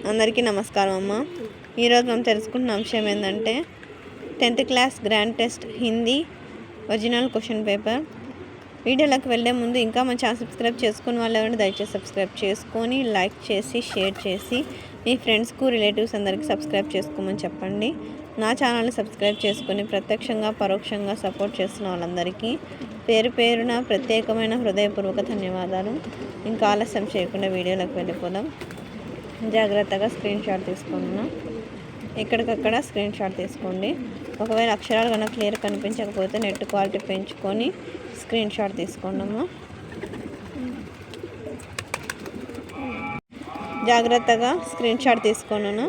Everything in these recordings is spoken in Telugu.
అందరికీ నమస్కారం అమ్మ. ఈరోజు మనం తెలుసుకుంటున్న అంశం ఏంటంటే 10th class grand test Hindi original question paper. వీడియోలోకి వెళ్ళే ముందు ఇంకా మన ఛానల్ సబ్స్క్రైబ్ చేసుకుని వాళ్ళు ఎవరైనా దయచేసి సబ్స్క్రైబ్ చేసుకొని లైక్ చేసి షేర్ చేసి మీ ఫ్రెండ్స్కు రిలేటివ్స్ అందరికీ సబ్స్క్రైబ్ చేసుకోమని చెప్పండి. నా ఛానల్ని సబ్స్క్రైబ్ చేసుకొని ప్రత్యక్షంగా పరోక్షంగా సపోర్ట్ చేస్తున్న వాళ్ళందరికీ పేరు పేరున ప్రత్యేకమైన హృదయపూర్వక ధన్యవాదాలు. ఇంకా ఆలస్యం చేయకుండా వీడియోలోకి వెళ్ళిపోదాం. జాగ్రత్తగా స్క్రీన్ షాట్ తీసుకున్నాను. ఎక్కడికక్కడ స్క్రీన్ షాట్ తీసుకోండి. ఒకవేళ అక్షరాలు కన్నా క్లియర్ కనిపించకపోతే నెట్ క్వాలిటీ పెంచుకొని స్క్రీన్ షాట్ తీసుకోండమ్మా. జాగ్రత్తగా స్క్రీన్ షాట్ తీసుకున్నాను.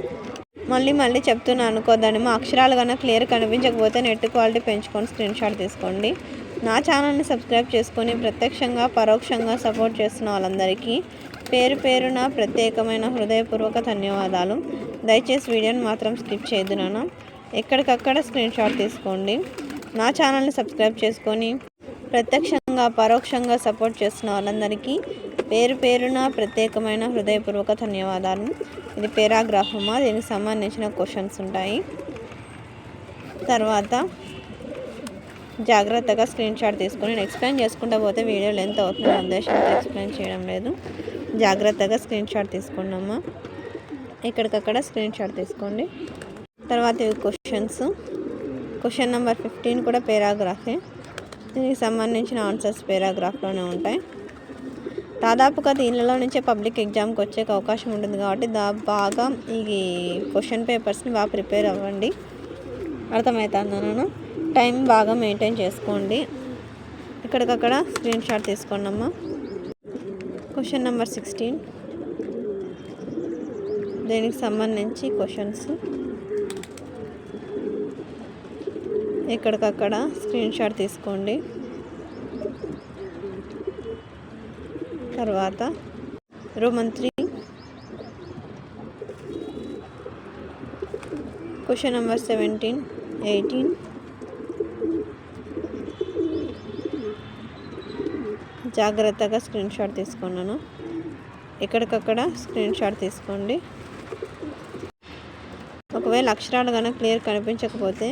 మళ్ళీ చెప్తున్నాను అనుకోద్దానేమో. అక్షరాలు కన్నా క్లియర్ కనిపించకపోతే నెట్ క్వాలిటీ పెంచుకొని స్క్రీన్ షాట్ తీసుకోండి. నా ఛానల్ని సబ్స్క్రైబ్ చేసుకొని ప్రత్యక్షంగా పరోక్షంగా సపోర్ట్ చేస్తున్న వాళ్ళందరికీ పేరు పేరున ప్రత్యేకమైన హృదయపూర్వక ధన్యవాదాలు. దయచేసి వీడియోని మాత్రం స్కిప్ చేయొద్దు నాన్న. ఎక్కడికక్కడ స్క్రీన్ షాట్ తీసుకోండి. నా ఛానల్ని సబ్స్క్రైబ్ చేసుకొని ప్రత్యక్షంగా పరోక్షంగా సపోర్ట్ చేస్తున్న వాళ్ళందరికీ పేరు పేరున ప్రత్యేకమైన హృదయపూర్వక ధన్యవాదాలు. ఇది పేరాగ్రాఫ్ అమ్మా. దీనికి సంబంధించిన క్వశ్చన్స్ ఉంటాయి. తర్వాత జాగ్రత్తగా స్క్రీన్ షాట్ తీసుకొని నేను ఎక్స్ప్లెయిన్ చేసుకుంటూ పోతే వీడియో లెంత్ అవుతుంది. ఉద్దేశంతో ఎక్స్ప్లెయిన్ చేయడం లేదు. జాగ్రత్తగా స్క్రీన్ షాట్ తీసుకోండమ్మా. ఎక్కడికక్కడ స్క్రీన్ షాట్ తీసుకోండి. తర్వాత ఇవి క్వశ్చన్స్. క్వశ్చన్ నెంబర్ 15 కూడా పేరాగ్రాఫే. దీనికి సంబంధించిన ఆన్సర్స్ పేరాగ్రాఫ్లోనే ఉంటాయి. దాదాపుగా దీనిలో నుంచే పబ్లిక్ ఎగ్జామ్కి వచ్చే అవకాశం ఉంటుంది కాబట్టి బాగా ఈ క్వశ్చన్ పేపర్స్ని బాగా ప్రిపేర్ అవ్వండి. అర్థమవుతుందన్నాను. టైం బాగా మెయింటైన్ చేసుకోండి. ఇక్కడికక్కడ స్క్రీన్ షాట్ తీసుకోండి అమ్మా. క్వశ్చన్ నెంబర్ 16 దీనికి సంబంధించి క్వశ్చన్స్. ఇక్కడికక్కడ స్క్రీన్ షాట్ తీసుకోండి. తర్వాత రోమన్ 3 క్వశ్చన్ నెంబర్ 17, 18 జాగ్రత్తగా స్క్రీన్ షాట్ తీసుకున్నాను. ఎక్కడికక్కడ స్క్రీన్ షాట్ తీసుకోండి. ఒకవేళ అక్షరాలు కనుక క్లియర్ కనిపించకపోతే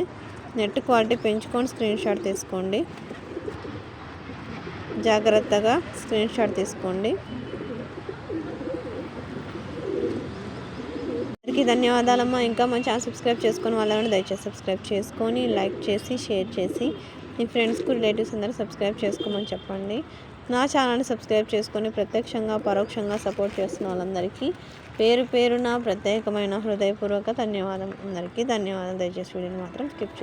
నెట్ క్వాలిటీ పెంచుకొని స్క్రీన్ షాట్ తీసుకోండి. జాగ్రత్తగా స్క్రీన్ షాట్ తీసుకోండి. అందరికీ ధన్యవాదాలమ్మా. ఇంకా మన ఛానల్ సబ్స్క్రైబ్ చేసుకొని వాళ్ళని దయచేసి సబ్స్క్రైబ్ చేసుకొని లైక్ చేసి షేర్ చేసి మీ ఫ్రెండ్స్కు రిలేటివ్స్ అందరూ సబ్స్క్రైబ్ చేసుకోమని చెప్పండి. నా ఛానల్ని సబ్స్క్రైబ్ చేసుకొని ప్రత్యక్షంగా పరోక్షంగా సపోర్ట్ చేస్తున్న వాళ్ళందరికీ పేరు పేరున ప్రత్యేకమైన హృదయపూర్వక ధన్యవాదం. అందరికీ ధన్యవాదాలు. దయచేసి వీడియోని మాత్రం స్కిప్